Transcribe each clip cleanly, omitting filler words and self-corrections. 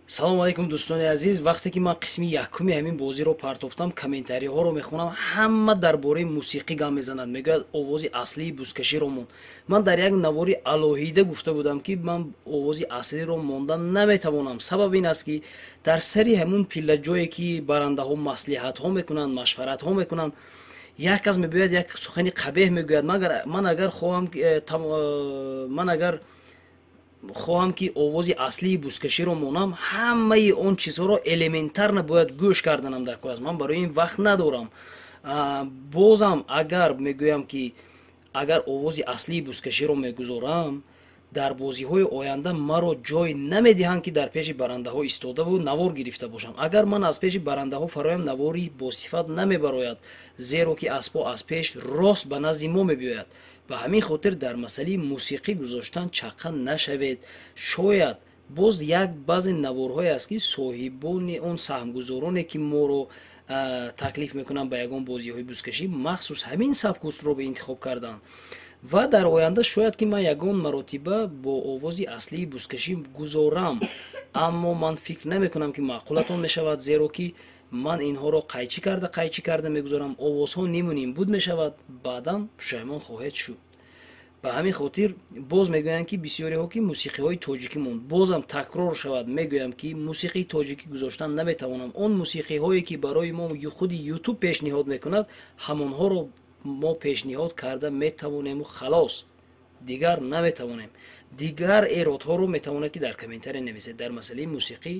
салом алайкум дӯстони азиз. вақте ки ман қисми якуми ҳамин бозиро партофтам, комментариҳоро мехонам, ҳама дар бораи мусиқӣ гам мезанад, мегӯяд овози аслии бузкаширо монд. ман дар як навори алоҳида гуфта будам ки ман овози аслиро монда наметавонам. сабаб ин аст ки дар сари ҳамун пилаҷое ки барандаҳо маслиҳатҳо мекунанд, машваратҳо мекунанд, як кас мегӯяд, як сухани қабеҳ мегӯяд. ман агар хоҳам ки овози аслии бузкаширо монам, ҳамаи он чизҳоро элементарна бояд гӯш карданам дар кор аст. ман барои ин вақт надорам. бозам агар мегӯям ки агар овози аслии бузкаширо мегузорам, дар бозиҳои оянда маро ҷой намедиҳанд ки дар пеши барандаҳо истодаву навор гирифта бошам. агар ман аз пеши барандаҳо фароям, навори босифат намебарояд, зеро ки аспо аз пеш рост ба назди мо мебиёяд. ба ҳамин хотир дар масъалаи мусиқӣ гузоштан чақа нашавед. шояд боз як баъзе наворҳое аст ки соҳибони он саҳмгузороне ки моро таклиф мекунанд ба ягон бозиҳои бузкашӣ, махсус ҳамин сабкустро ба интихоб карданд. ва дар оянда шояд ки ман ягон маротиба бо овози аслии бузкашӣ гузорам, аммо ман фикр намекунам ки маъқулатон мешавад, зеро ки ман инҳоро қайчӣ карда мегузорам. овозҳо нимуним буд мешавад, баъдан пушаймон хоҳед шуд. ба ҳамин хотир боз мегӯянд ки бисёриҳо ки мусиқиҳои тоҷикӣ монд. бозам такрор шавад, мегӯям ки мусиқии тоҷикӣ гузоштан наметавонам. он мусиқиҳое ки барои мо худи ютуб пешниҳод мекунад, ҳамонҳоро мо пешниҳод карда метавонему, халос, дигар наметавонем. дигар эродҳоро метавонед ки дар комментария нависед. дар масъалаи мусиқӣ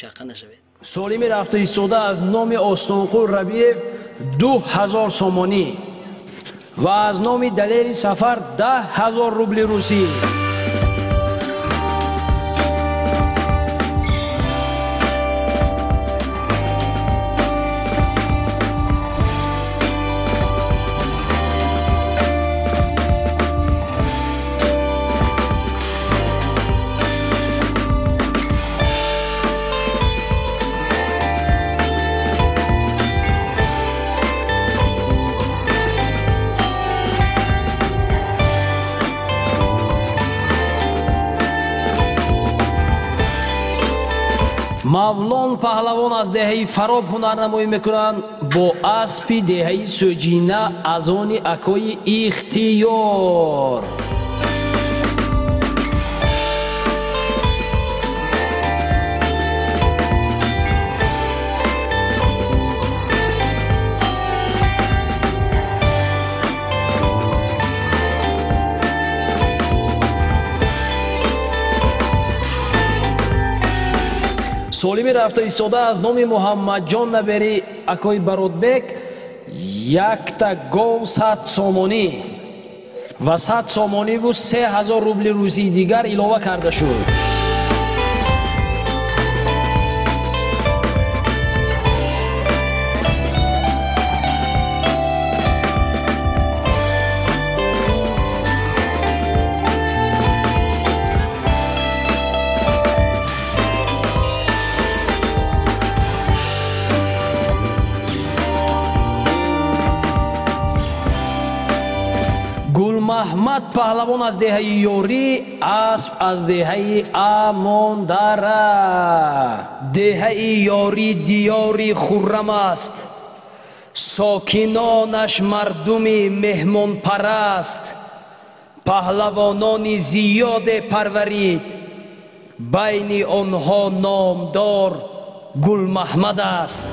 чақа нашавед. солими рафта истода аз номи Остонқул Рабиев 2000 сомонӣ ва аз номи Далери Сафар 10,000 рубли русӣ. мавлон паҳлавон аз деҳаи Фароб ҳунарнамоӣ мекунанд бо аспи деҳаи Сӯҷина аз они акои Ихтиёр. солими рафта истода аз номи Муҳаммадҷон Набери акои Бародбек 1 гов 100 сомонӣ ва 100 сомониву 3000 рубли русии дигар илова карда шуд. Гулмаҳмад паҳлавон аз деҳаи Ёрӣ, асп аз деҳаи Амондара. деҳаи Ёрӣ диёри хуррам аст, сокинонаш мардуми меҳмонпараст. паҳлавонони зиёде парварид, байни онҳо номдор Гулмаҳмад аст.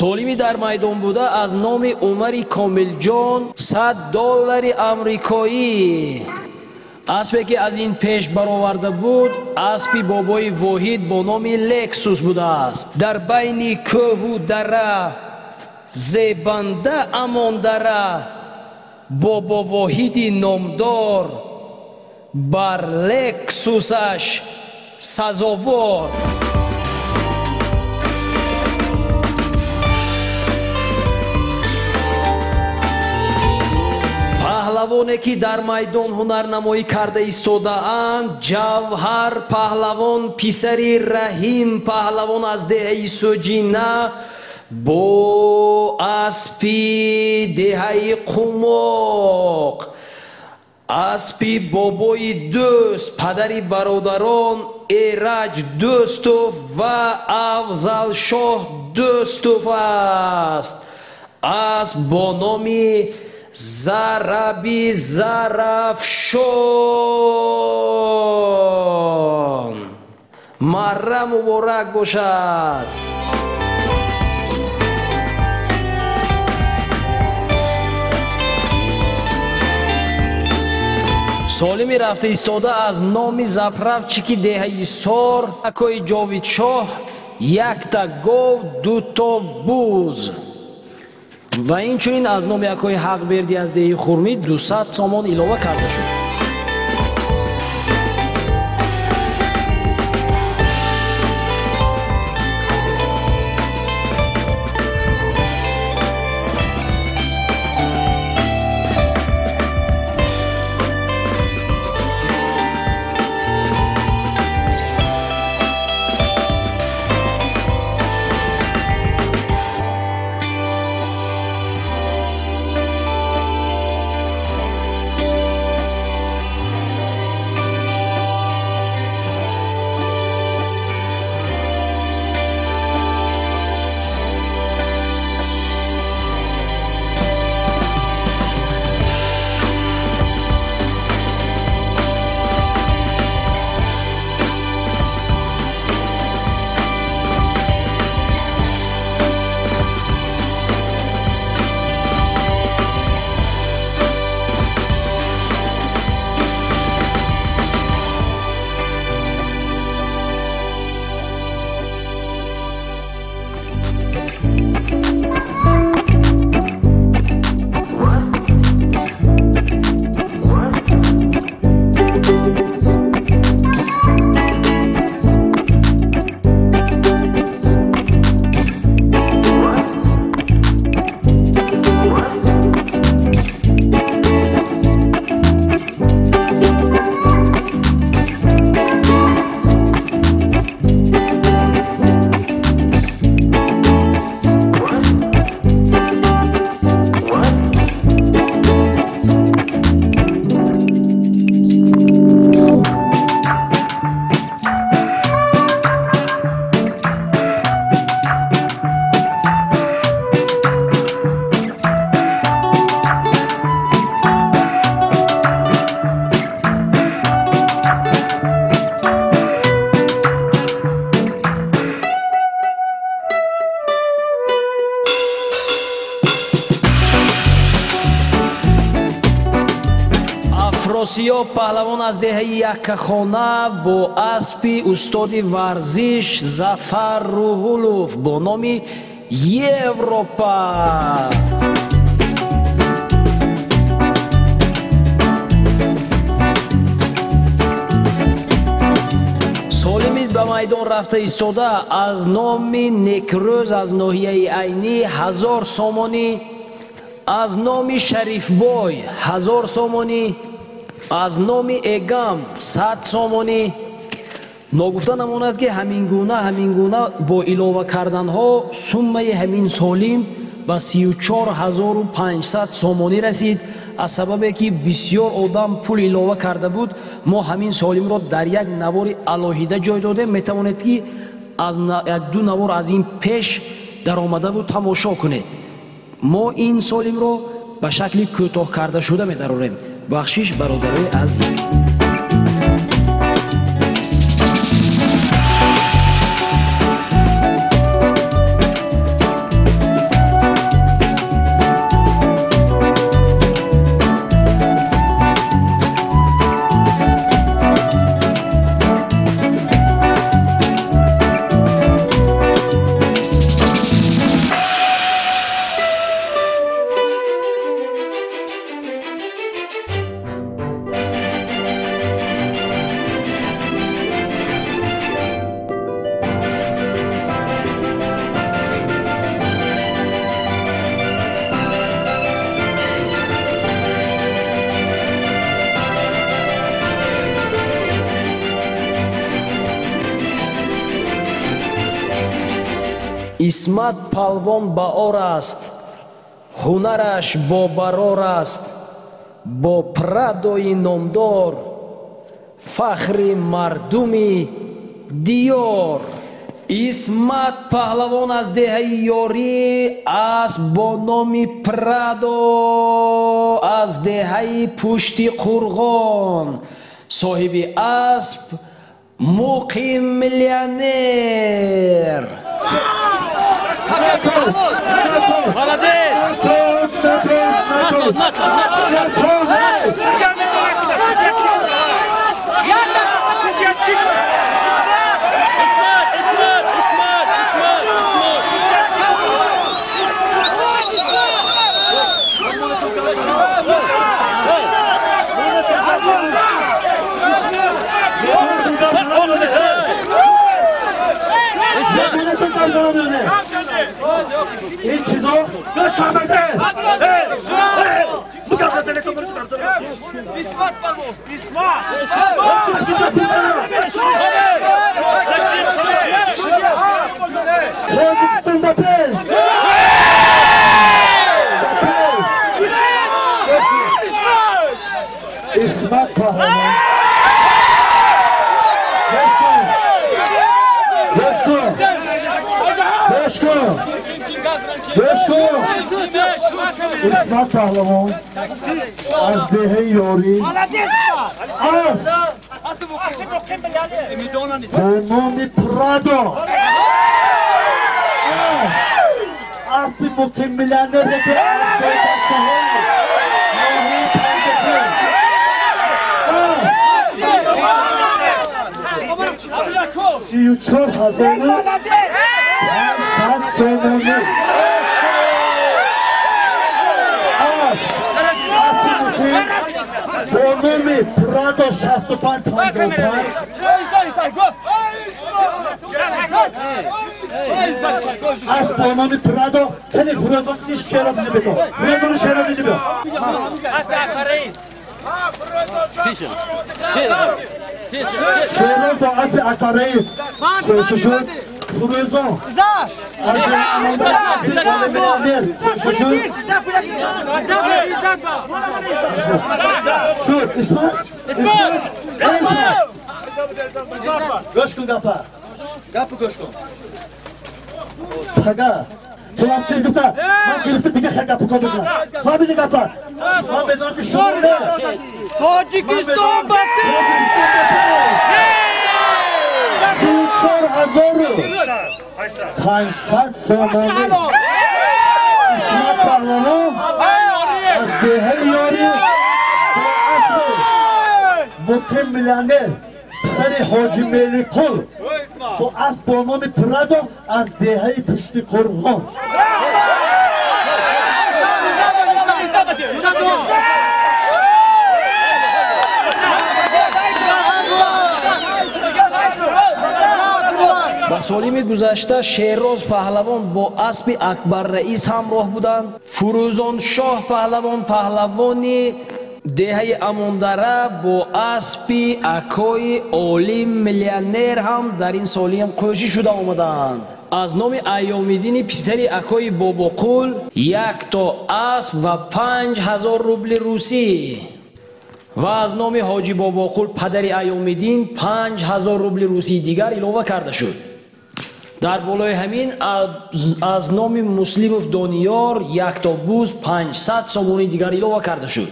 солими дар майдон буда аз номи Умари Комилҷон $100 амрикоӣ. аспе ки аз ин пеш бароварда буд, аспи бобои Воҳид бо номи Лексус будааст. дар байни кӯҳу дара зебанда амондара, бобо Воҳиди номдор бар Лексусаш сазовор. паҳлавоне ки дар майдон ҳунарнамоӣ карда истодаанд, Ҷавҳар паҳлавон писари Раҳим паҳлавон аз деҳаи Сӯҷина бо аспи деҳаи қумоқ, аспи бобои дӯст, падари бародарон Эраҷ Дӯстов ва Афзалшоҳ Дӯстов аст. Асп бо номи Зараби Зарафшон. марра муборак бошад. солими рафта истода аз номи заправчики деҳаи Сор, акои Ҷовидшоҳ, якта гов, дуто буз ва инчунин аз номи акои Ҳақбердӣ аз деҳаи Хурмӣ 200 сомон илова карда шуд. Афросиёб паҳлавон аз деҳаи Яккахона бо аспи устоди варзиш Зафар Рӯҳулов бо номи Европа. солими ба майдон рафта истода аз номи Некрӯз аз ноҳияи Айнӣ 1000 сомонӣ, аз номи Шарифбой 1000 сомонӣ, аз номи Эгам 100 сомонӣ. ногуфта намонад ки ҳамин гуна бо илова карданҳо суммаи ҳамин солим ба 34500 сомонӣ расид. аз сабабе ки бисёр одам пул илова карда буд, мо ҳамин солимро дар як навори алоҳида ҷой додем. метавонед ки аз як-ду навор аз ин пеш даромадаву тамошо кунед. мо ин солимро ба шакли кӯтоҳ карда шуда медарорем. бахшиш бародарои азиз. исмат палвон ба ор аст, ҳунараш бобарор аст, бо прадои номдор, фахри мардуми диёр. исмат паҳлавон аз деҳаи ёрӣ аст, бо номи прадо аз деҳаи пушти қурғон, соҳиби асп муқим миллионер. این چیزا داشت آمده اسمت پهلوان اسمت پهلوان از دهه یاری است به نام پرادو اسب مقیم میلیونر چهار هزار سومانی بانومی پرادو 65 از بانومی پرادو کنی فروزان نیش شیرا دیجی بکن فروزان شیرا دیجی بکن شیرا با اسب اکارئیس ششون فروزان شد اسمت گوش کن گپا گوش کن پگا تو هم چیز گفتا من گرفته دیگه خیلی گپا کن بگم فهمیدی گپا من بدونم که شما نه تاجیکستان باتی 4500 سومانی اسمت پهلوان از دهه یاری با اسب مقیم میلیونر پسر حاجی ملی قل با اسب با نام پرادو از دهه پشتی قرغان ба солими гузашта шерроз паҳлавон бо аспи акбар раис ҳамроҳ буданд. фурӯзон шоҳ паҳлавон паҳлавони деҳаи амондара бо аспи акои олим миллионер ҳам дар ин солиям қӯшӣ шуда омаданд. аз номи айёмиддини писари акои бобоқул 1 то асп ва 5000 рубли русӣ ва аз номи ҳоҷи бобоқул падари айёмиддин 5000 рубли русии дигар илова карда шуд. дар болои ҳамин аз номи муслимов дониёр 1 то буз 500 сомони дигар илова карда шуд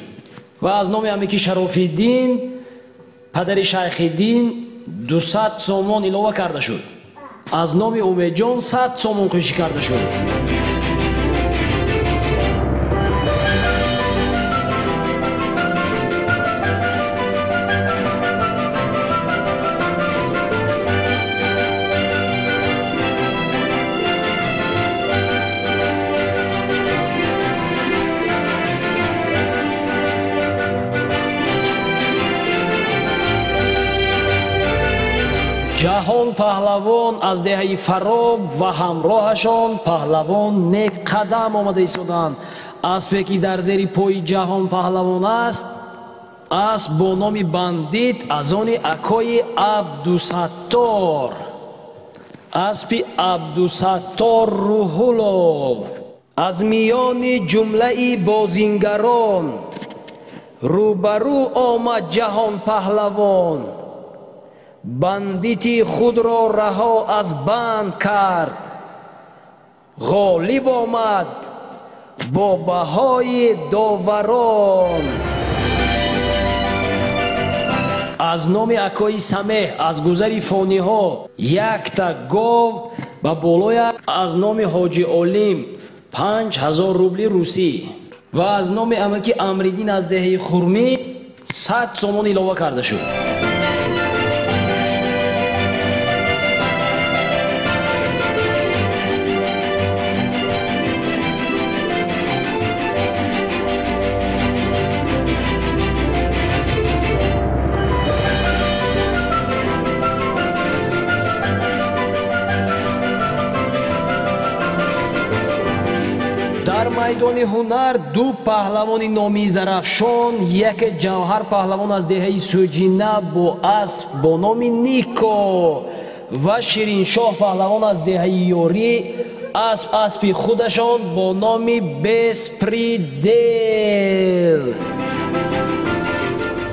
ва аз номи амики шарофиддин падари шайхиддин 200 сомон илова карда шуд. аз номи умедҷон 100 сомон қӯшӣ карда шуд. ҷаҳон паҳлавон аз деҳаи фароб ва ҳамроҳашон паҳлавон нек қадам омада истоданд. аспе ки дар зери пои ҷаҳон паҳлавон аст асп бо номи бандит аз они акои абдусаттор. اسب عبدالستار روح‌اللو از میان جمله بازیگران روبرو آمد جهان پهلوان بندیت خود را رها از بند کرد غالب آمد با بهای داوران از نام اکای سمیح از گذر فانی ها یک تا گاو و بالای از نام حاجی علیم 5000 روبل روسی و از نام امکی امریدین از دهه خرمی 100 سومون علاوه کرده شد. در میدان هنر دو پهلوان نامی زرافشان یک جوهر پهلوان از دهه سوجینه با اسب با نام نیکو و شیرین شاه پهلوان از دهه یوری اسب خودشان با نام بسپریدل.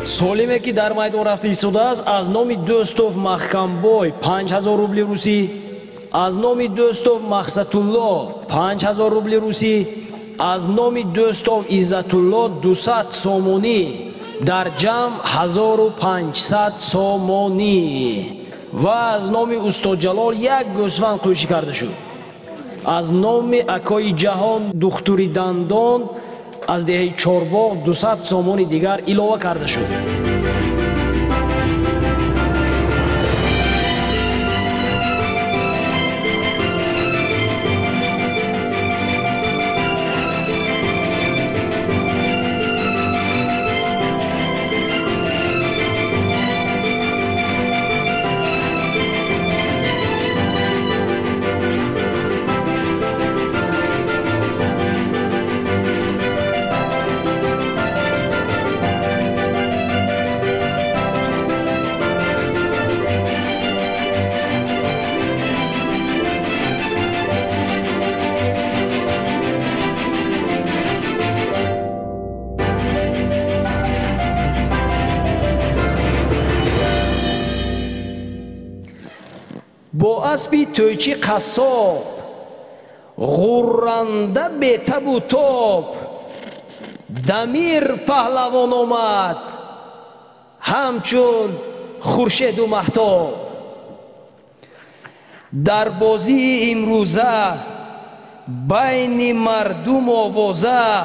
سالمه که در میدان رفته ایستاده است از نام دوستوف محکمبای 5000 روبل روسی از نام دوستوف مقصدالله 5000 روبل روسی از نام دوستوف عزتالله 200 سومونی در جمع 1500 سومونی و از نام استاد جلال یک گوسفند قوشی کرده شد. از نام اکای جهان دختوری دندان از دهه چارباغ 200 سومونی دیگر علاوه کرده شد. با اسبی تویچی قصاب غرنده به تب و تاب دمیر پهلوان آمد همچون خورشید و مهتاب. در بازی امروزه بین مردم آوازه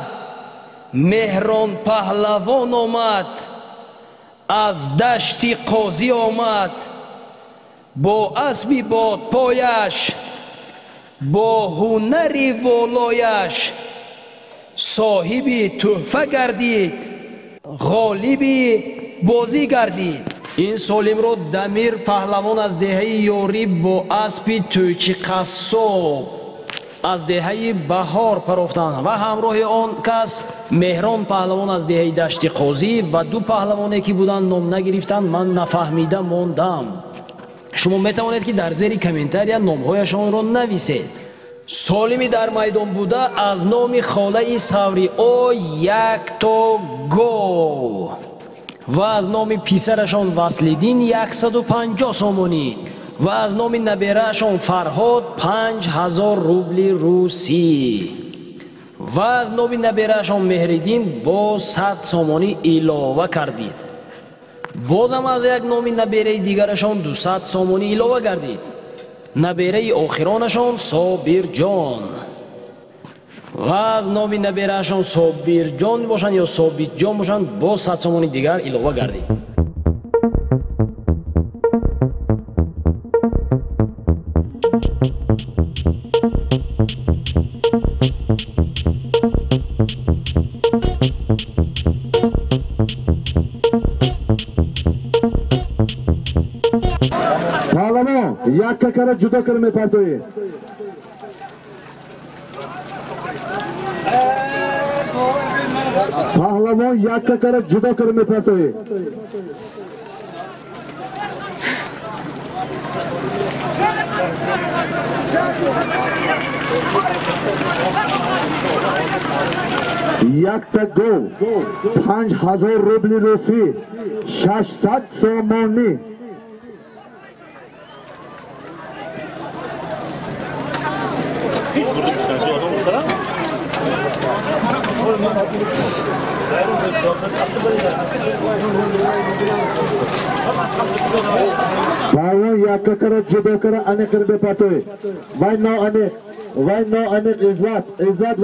مهران پهلوان آمد از دشتی قاضی آمد با اسبی بادپایش با هنری والایش صاحبی تحفه گردید غالبی بازی گردید. این سالم را دمیر پهلوان از دهه یوری با اسبی تویچی قصاب از دهه بهار پرافتند و همراه آن کس مهران پهلوان از دهه دشتی قاضی و دو پهلوانی که بودند نام نگرفتند من نفهمیده ماندم. شما میتوانید که در زیر کامنتاریا نامهایشان را نویسید. سالمی در میدان بوده از نام خاله سوری او یک تا گو و از نام پیسرشان وصلدین 150 سومونی و از نام نبیرهشان فرهاد 5000 روبل روسی و از نام نبیرهشان مهریدین با 100 سومونی علاوه کردید. بازم از یک نام نبیره دیگرشان 200 سومونی علاوه کردید. نبیره آخرانشان صابر جان و از نام نبیرهشان صابر جان باشند یا ثابت جان باشند با 100 سومونی دیگر علاوه کردید. پهلوان یک ککره جدا کر میپرتوی پهلوان یک ککره جدا کر میپرتوی Yakta gol 5000 rubli rufi 600 somoni. Hiç burada bir tane adam olsa Bawa yakka kara judo kara ane karbe patoy. Why no ane izzat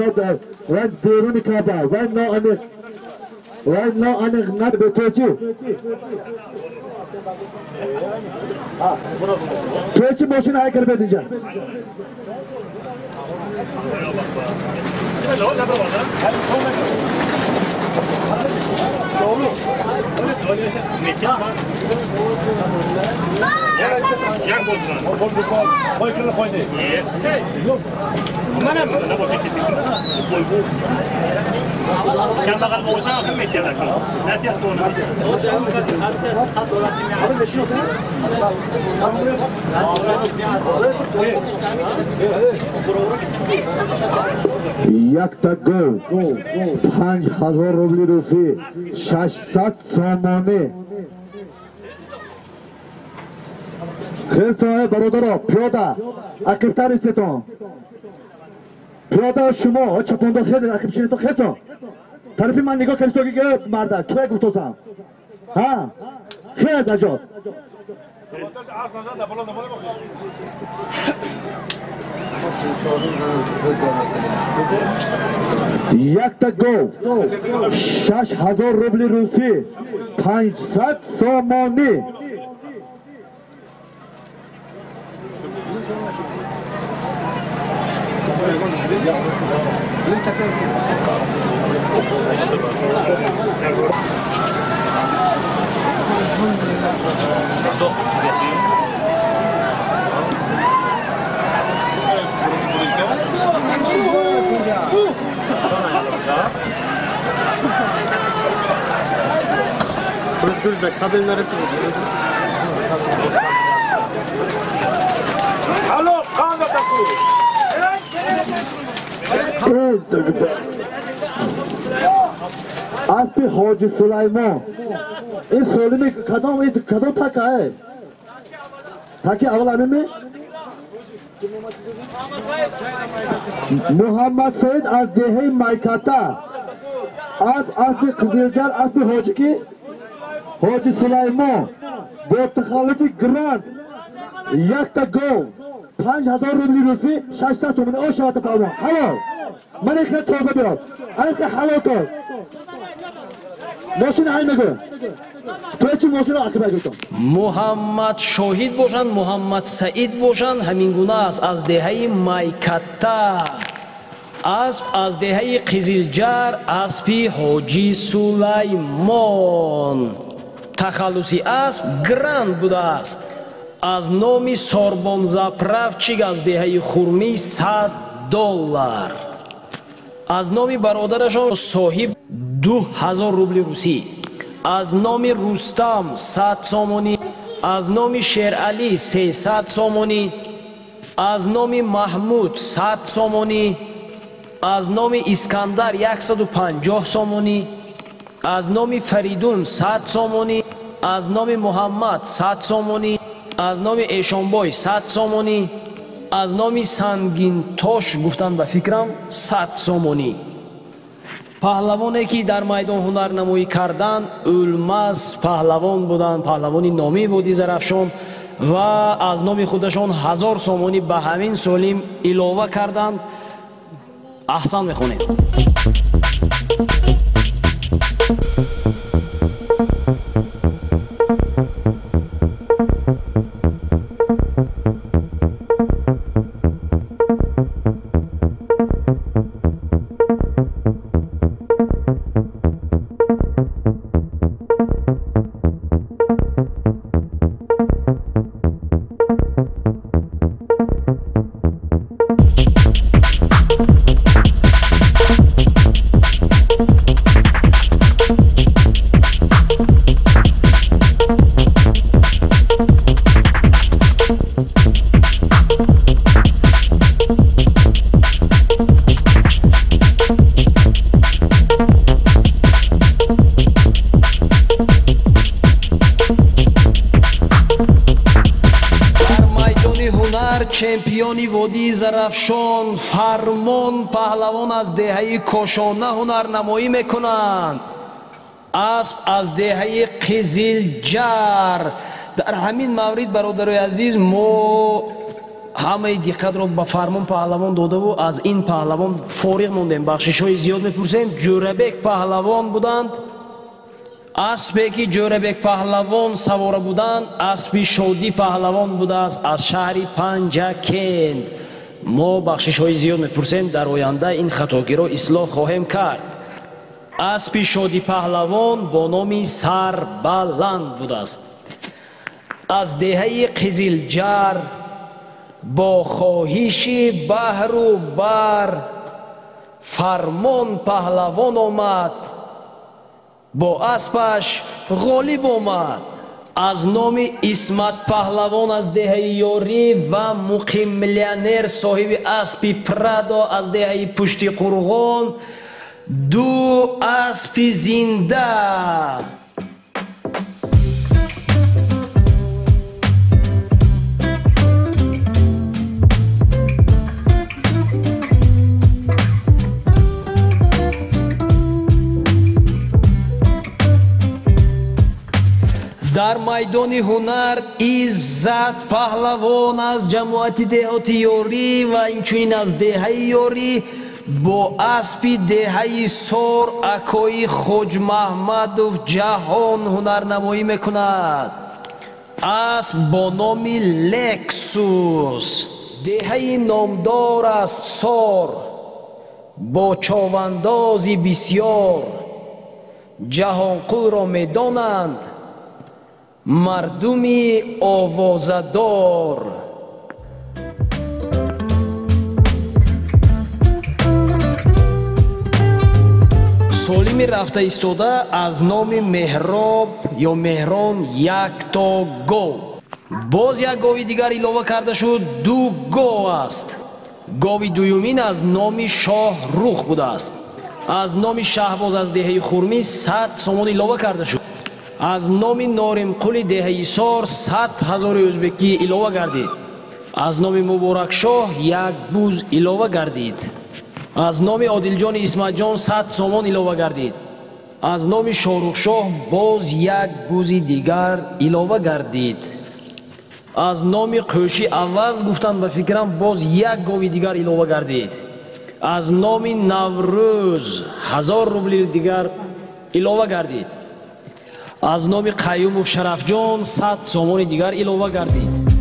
vai deruni kada. Why no ane nad betochi. Tochi motion ay karbe dija. Yakta gol 5000 rubli rufi 600 somoni. خیلی برادرها پیاده عقیب‌تر ایستون پیاده شما چپوندا خیلی عقیب شین تو خیلی طرفی من نگاه کردی تو که مرد تو گفتم ها خیلی عجب یک تا گو 6000 روبل روسی 500 سومانی Alo, kanga taku. اسب حاجی سلیمان این سالمی کدام تکه ہے تکه اول همه محمد سید از دهه مایکاتا اسب قزلجر اسب حاجی کی حاجی سلیمان با تخلف گراند یک تا گو 5000 روبل روسی 600 تومان آشات پاما حلال من خیلی تازه بیاد این که حلال تو ماشین های مگه تو چی ماشین رو عقیبه گیتون محمد شاهید باشند محمد سعید باشند همین گونه است از دهه مایکتا اسب از دهه قزلجر اسبی حاجی سلیمان تخلصی اسب گراند بوده است از نام ساربان заправчик از دهه خرمی $100 از نام برادرشان صاحب 2000 روبل روسی از نام رستم 100 سومانی از نام شیرعلی 300 سومانی از نام محمود 100 سومانی از نام اسکندر 150 سومانی از نام فریدون 100 سومانی از نام محمد 100 سومانی از نام ایشانبای 100 سومانی از نام سنگین تاش گفتن به فکرم 100 سومانی پهلوانی که در میدان هنرنمایی کردند اولمز پهلوان بودند پهلوانی نامی وادی زرافشان و از نام خودشان 1000 سومانی به همین سالیم علاوه کردند احسان میخونید шоҳиёни водии зарафшон фармон паҳлавон аз деҳаи кошона ҳунарнамоӣ мекунанд. اسب از دهه قزلجار. در همین مورد برادرای عزیز ما همه دقت را به فرمان پهلوان داده و از این پهلوان فارغ موندیم. بخشش های زیاد میپرسیم. جوربک پهلوان بودند. اسبی که جوربک پهلوان سوار بودند اسب شادی پهلوان بوده است از شهر پنجکند. ما بخشش های زیاد میپرسیم. در آینده این خطاگی را اصلاح خواهیم کرد. اسب شادی پهلوان با نام سربلند بوده است. از دهه قزلجار با خواهش بحر و بر فرمان پهلوان آمد. با اسبش غالب آمد. از نام اسمت پهلوان از دهه یاری و مقیم میلیونر صاحب اسب پرادا از دهه پشتی قرغان دو اسب زنده. در میدان هنر عزت پهلوان از جماعت دهاتی یاری و اینچنین از دهه یاری با اسب دهه سور اکای خوج محمدوف جهان هنرنمایی میکند. اسب با نام لکسوس دهه نامدار است. سور با چاواندازی بسیار جهانقل را میدانند. مردمی آوازدار سالم رفته ایستاده از نام مهراب یا مهران یک تا گاو. باز یک گاوی دیگر علاوه کرده شد. دو گاو است. گاوی دویمین از نام شاه رخ بوده است. از نام شهباز از دهه خرمی 100 سامان علاوه کرده شد. از نام نارمقل دهه ایسار 100,000 ازبکی علاوه گردید. از نام مبارک شاه یک بوز علاوه گردید. از نام عادل جان اسمت جان 100 سامان علاوه گردید. از نام شاهرخ شاه باز یک بوز دیگر علاوه گردید. از نام قوشی عوض گفتند و فکرم باز یک گاوی دیگر علاوه گردید. از نام نوروز 1000 روبل دیگر علاوه گردید. از نام قیوموف شرف جان 100 سامان دیگر علاوه گردید.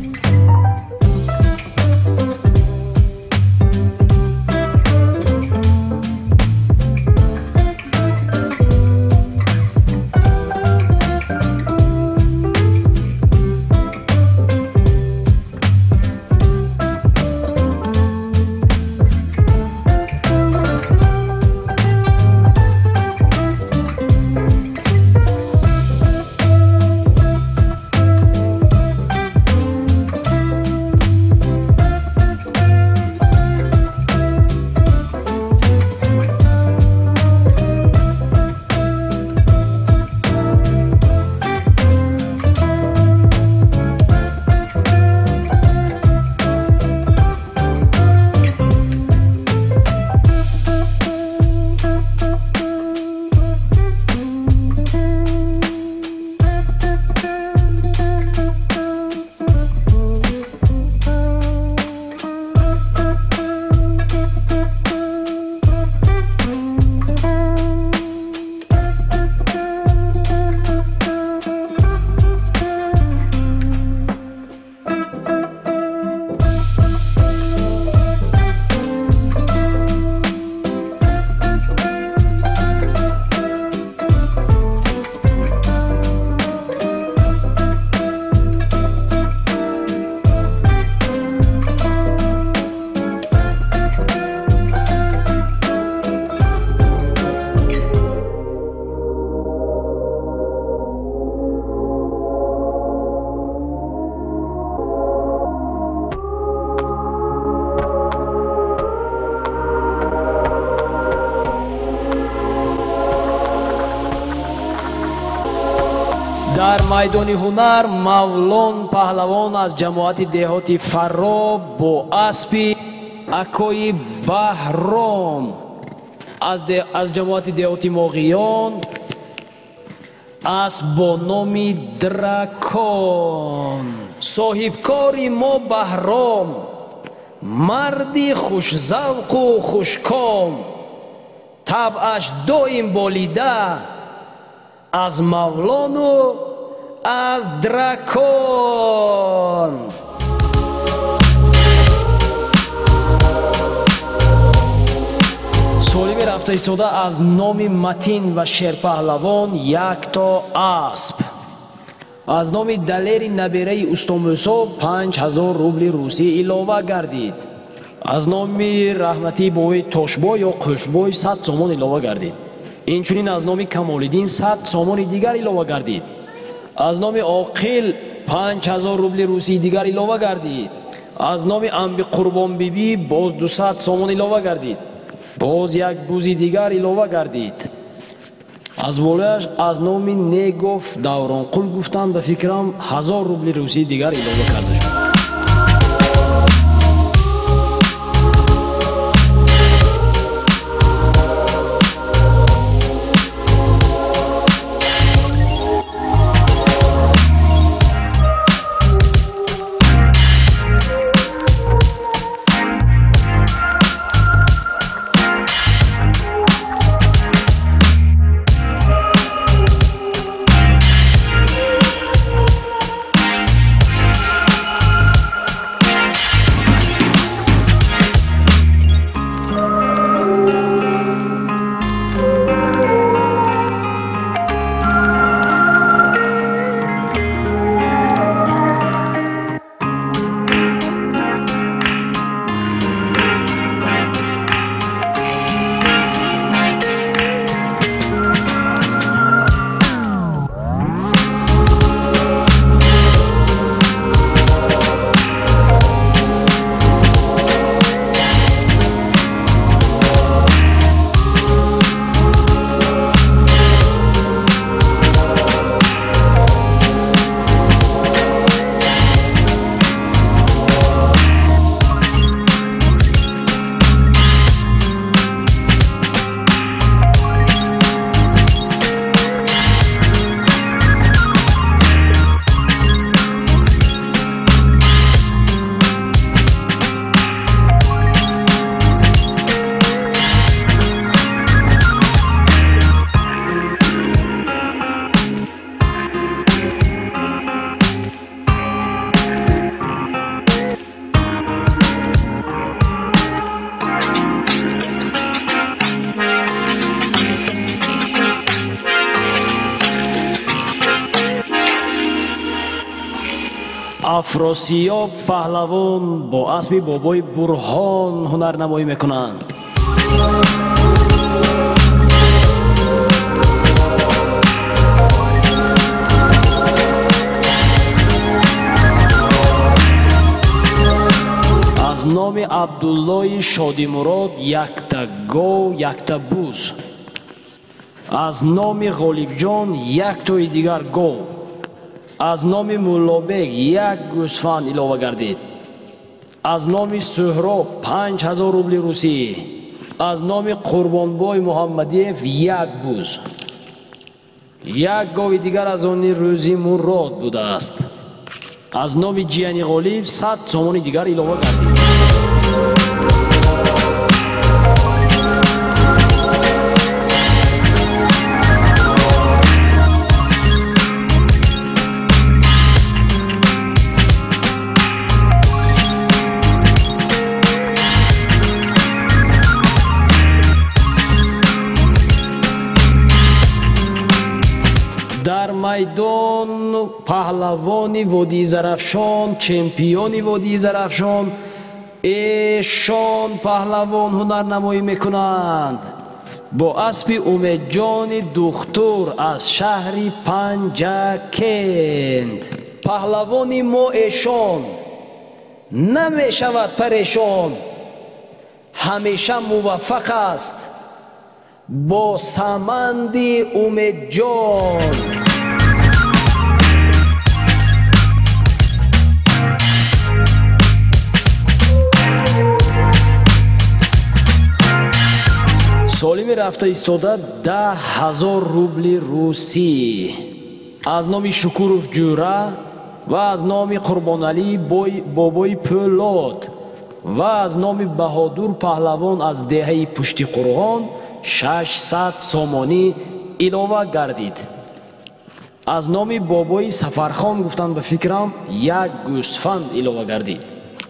дар майдони ҳунар Мавлон паҳлавон аз ҷамоати деҳоти Фарроб бо аспи Акои Баҳром аз ҷамоати деҳоти Моғиён асп бо номи Дракон. соҳибкори мо Баҳром марди хушзавқу хушком, табъаш доим болида аз Мавлону аз Дракон. солими рафтаистода аз номи Матин ва Шерпаҳлавон як то асп. аз номи Далери набераи Устомӯсо 5000 рубли русӣ илова гардид. аз номи Раҳматӣ бовои Тошбой ё Қӯшбой 100 сомон илова гардид. инчунин аз номи Камолиддин 100 сомони дигар илова гардид. аз номи Оқил 5000 рубли русии дигар илова гардид. аз номи Амби Қурбонбибӣ боз 200 сомон илова гардид. боз як бузи дигар илова гардид. аз болояш аз номи Негов Давронқул гуфтанд ба фикрам 1000 рубли русии дигар илова карда шуд. афросиёб паҳлавон бо аспи бобои Бурҳон ҳунарнамоӣ мекунанд. аз номи Абдуллои Шодимурод якта гов якта буз. аз номи Ғолибҷон яктои дигар гов. аз номи Муллобек як гӯсфанд илова гардид. аз номи Сӯҳроб 5000 рубли русӣ. аз номи Қурбонбой Муҳаммадиев як буз. як гови дигар аз они Рӯзи Мурод будааст. аз номи Ҷияни Ғолиб 100 сомони дигар илова гардид. дар майдон паҳлавони Водии Зарафшон, чемпиони Водии Зарафшон Эшон паҳлавон ҳунарнамоӣ мекунанд. бо аспи Умедҷони Духтур аз шаҳри Панҷакент. паҳлавони мо Эшон намешавад парешон, ҳамеша муваффақ аст бо саманди Умедҷон. солими рафта истода 10,000 рубли русӣ аз номи Шукуров Ҷура ва аз номи Қурбоналӣ бобои Пӯлод ва аз номи Баҳодур Паҳлавон аз деҳаи Пушти Қурғон 600 сомонӣ илова гардид. аз номи бобои Сафархон гуфтанд ба фикрам 1 гӯсфанд илова гардид.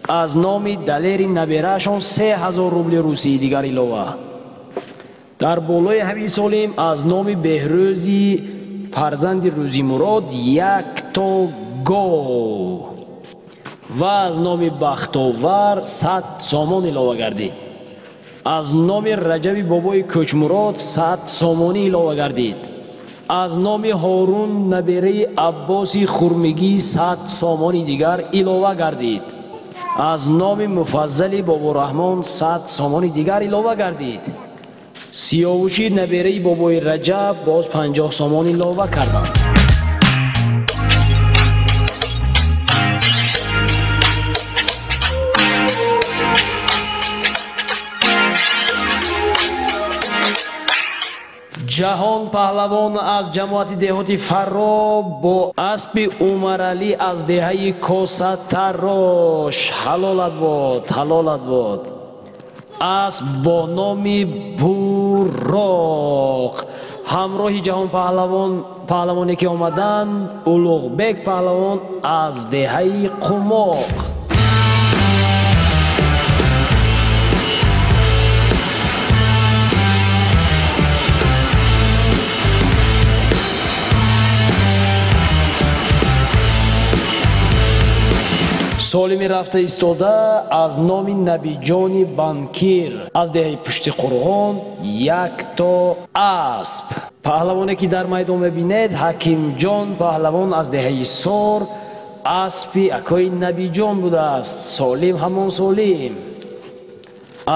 аз номи далери набераашон 3000 рубли русии дигар илова. дар болои ҳамин солим аз номи Беҳрӯзи фарзанди Рӯзимурод 1 то гов ва аз номи Бахтовар 100 сомон илова гардид. аз номи Раҷаби бобои Кӯчмурод 100 сомонӣ илова гардид. аз номи Ҳорун набераи Аббоси Хурмигӣ 100 сомони дигар илова гардид. аз номи Муфаззали Бобураҳмон 100 сомони дигар илова гардид. Сиёвуши набераи бобои Раҷаб боз 50 сомон илова карданд. ҷаҳон паҳлавон аз ҷамоати деҳоти Фарро бо аспи Умаралӣ аз деҳаи Косатарош ҳалолат бод, ҳалолат бод. اسب با نام بوراق همراه جهان پهلوانی که آمدن اولوغبک پهلوان از دهه قماق. солими рафта истода аз номи Набиҷони Банкир аз деҳаи Пушти Қурғон 1 то асп. паҳлавоне ки дар майдон мебинед Ҳакимҷон паҳлавон аз деҳаи Сор аспи акои Набиҷон будааст. солим ҳамон солим.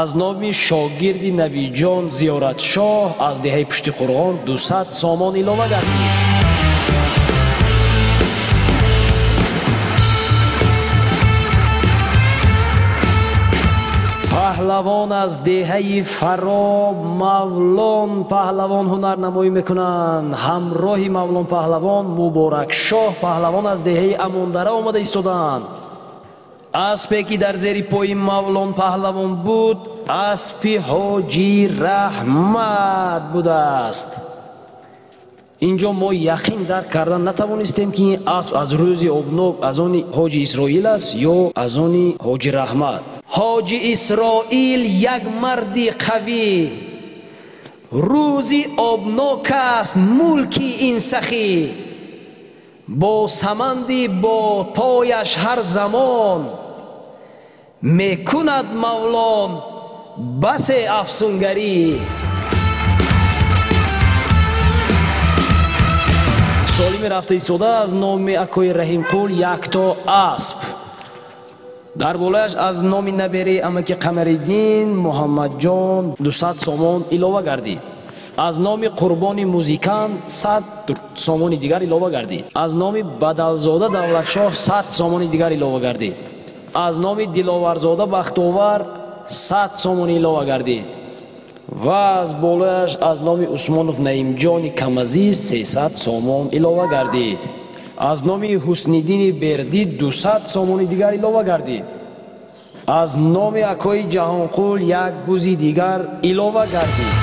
аз номи шогирди Набиҷон Зиёратшоҳ аз деҳаи Пушти Қурғон 200 сомон илова гардид. паҳлавон аз деҳаи Фаро Мавлон паҳлавон ҳунарнамоӣ мекунанд. ҳамроҳи Мавлон паҳлавон Муборакшоҳ паҳлавон аз деҳаи Амондара омада истоданд. аспе ки дар зери пои Мавлон паҳлавон буд аспи Ҳоҷи Раҳмат будааст. инҷо мо яқин дарк кардан натавонистем ки ин асп аз рӯзи обнок аз они Ҳоҷи Исроил аст ё аз они Ҳоҷи Раҳмат. Ҳоҷи Исроил як марди қавӣ, рӯзи обнок аст мулки ин сахӣ. бо саманди бо пояш ҳар замон мекунад Мавлон басе афсунгарӣ. солими рафта истода аз номи акои Раҳимқул 1 то асп. дар болояш аз номи набераи амаки Қамариддин Муҳаммадҷон 200 сомон илова гардид. аз номи Қурбони Музикант 100 сомони дигар илова гардид. аз номи Бадалзода Давлатшоҳ 100 сомони дигар илова гардид. аз номи Диловарзода Бахтовар 100 сомони илова гардид. ва аз болояш аз номи Усмонов Наимҷони Камазиз 300 сомон илова гардид. аз номи Ҳусниддини Бердӣ 200 сомони дигар илова гардид. аз номи акои Ҷаҳонқул як бузи дигар илова гардид.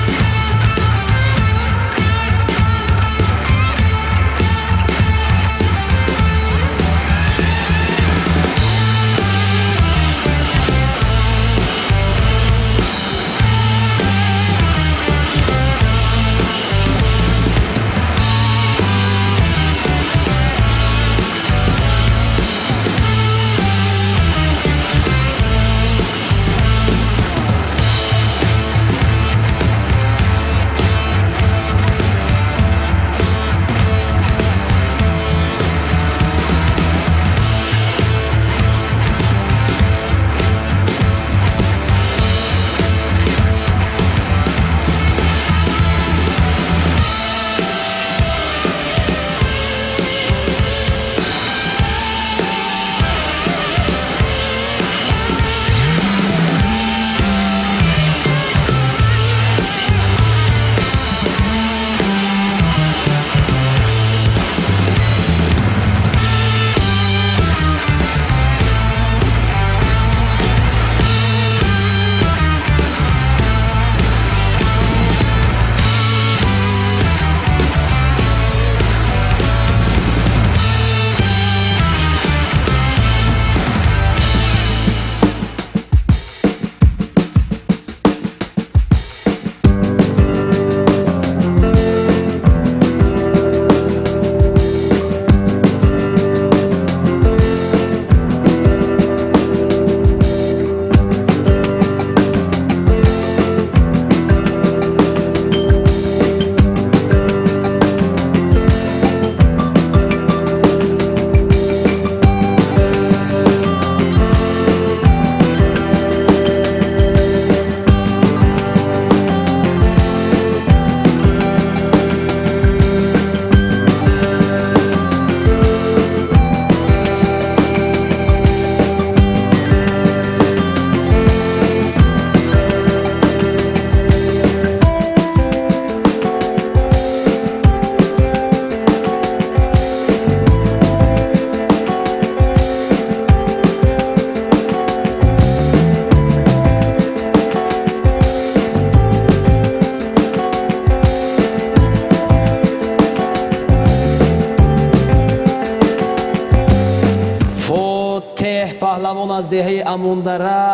паҳлавон аз деҳаи Амондара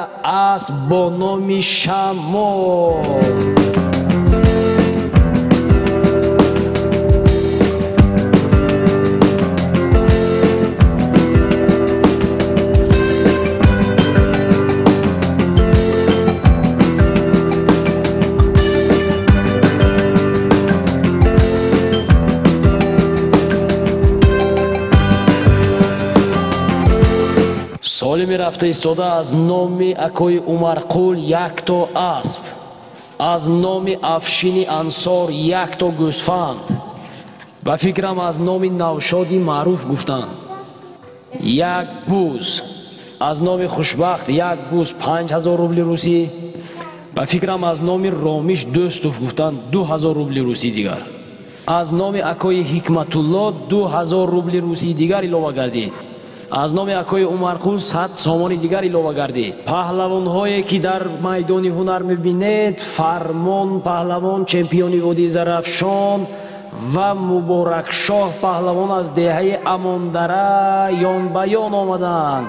аст бо номи Шамол. соли мерафта истода аз номи акои Умарқул якто асп, аз номи Афшини Ансор якто гӯсфанд, ба фикрам аз номи Навшоди Маъруф гуфтанд як буз, аз номи Хушбахт як буз 5000 рубли русӣ, ба фикрам аз номи Ромиш Дӯстов гуфтанд 2000 рубли русӣ дигар, аз номи акои Ҳикматулло 2000 рубли русӣ дигар илова гардид, аз номи акои Умарқул 100 сомони дигар илова гардид. Паҳлавонҳое ки дар майдони ҳунар мебинед, Фармон паҳлавон чемпиони Водии Зарафшон ва Муборакшоҳ паҳлавон аз деҳаи Амондара ёнба ён омаданд.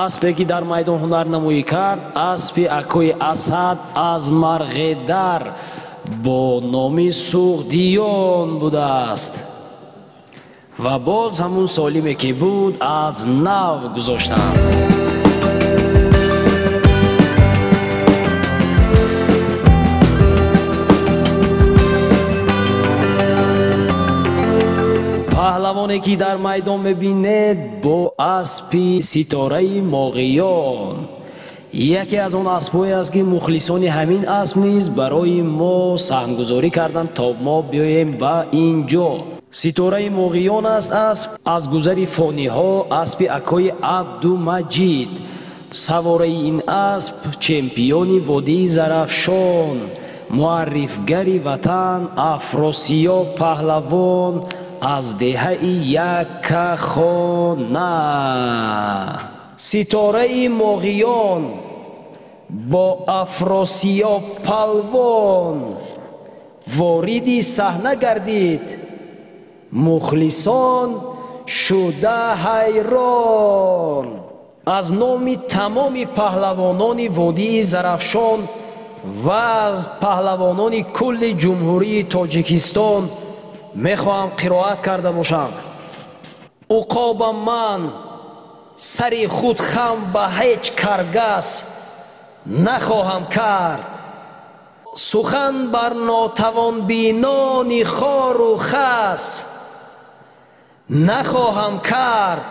аспе ки дар майдон ҳунар намоӣ кард, аспи акои Асад аз Марғедар бо номи Суғдиён будааст ва боз ҳамун солиме ки буд аз нав гузоштанд. паҳлавоне ки дар майдон мебинед бо аспи Ситораи Моғиён, яке аз он аспҳое аст ки мухлисони ҳамин асп низ барои мо саҳмгузорӣ карданд то мо биёем ба инҷо. Ситораи Моғиён аст асп аз гузари фониҳо, аспи акои Абдумаҷид, савораи ин асп чемпиони Водии Зарафшон, муаррифгари ватан Афросиё паҳлавон аз деҳаи Якахона. Ситораи Моғиён бо Афросиё палвон вориди саҳна гардид, мухлисон шуда ҳайрон. аз номи тамоми паҳлавонони Водии Зарафшон ва аз паҳлавонони кулли ҷумҳурии Тоҷикистон мехоҳам қироат карда бошам. уқоба ман сари худ хам ба ҳеҷ каргас нахоҳам кард, сухан бар нотавонбинони хору хас нахоҳам кард.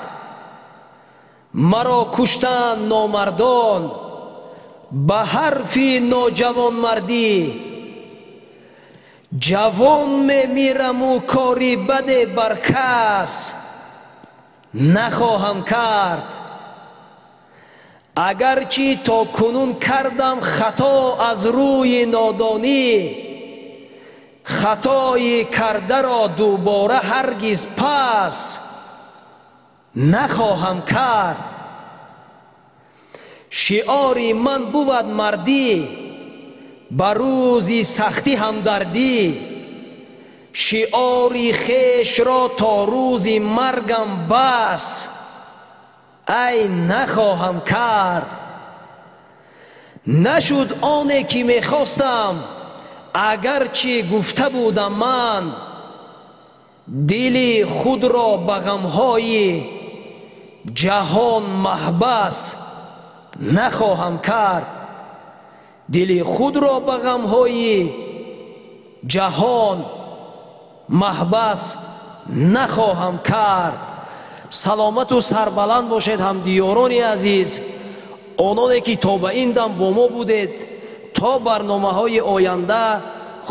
маро куштанд номардон ба ҳарфи ноҷавонмардӣ, ҷавон мемираму кори баде бар кас нахоҳам кард. агарчи то кунун кардам хато аз рӯи нодонӣ, хатои кардаро дубора ҳаргиз пас нахоҳам кард. шиори ман буд мардӣ, ба рӯзи сахтӣ ҳамдардӣ, шиори хешро то рӯзи маргам бас ай нахоҳам кард. нашуд оне ки мехостам, агарчи гуфта будам ман, дили худро ба ғамҳои ҷаҳон маҳбас нахоҳам кард. дили худро ба ғамҳои ҷаҳон маҳбас нахоҳам кард. саломату сарбаланд бошед ҳамдиёрони азиз, ононе ки то ба ин дам бо мо будед. то барномаҳои оянда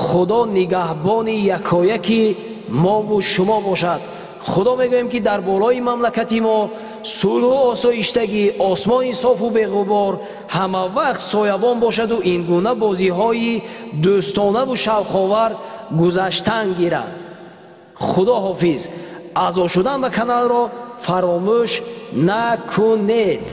худо нигаҳбони якояки мову шумо бошад. худо мегӯем ки дар болои мамлакати мо сулҳу осоиштагӣ, осмони софу беғубор ҳамавақт соявон бошаду ин гуна бозиҳои дӯстонаву шавқовар гузаштан гирад. худо ҳофиз. аъзо шудан ба каналро фаромӯш накунед.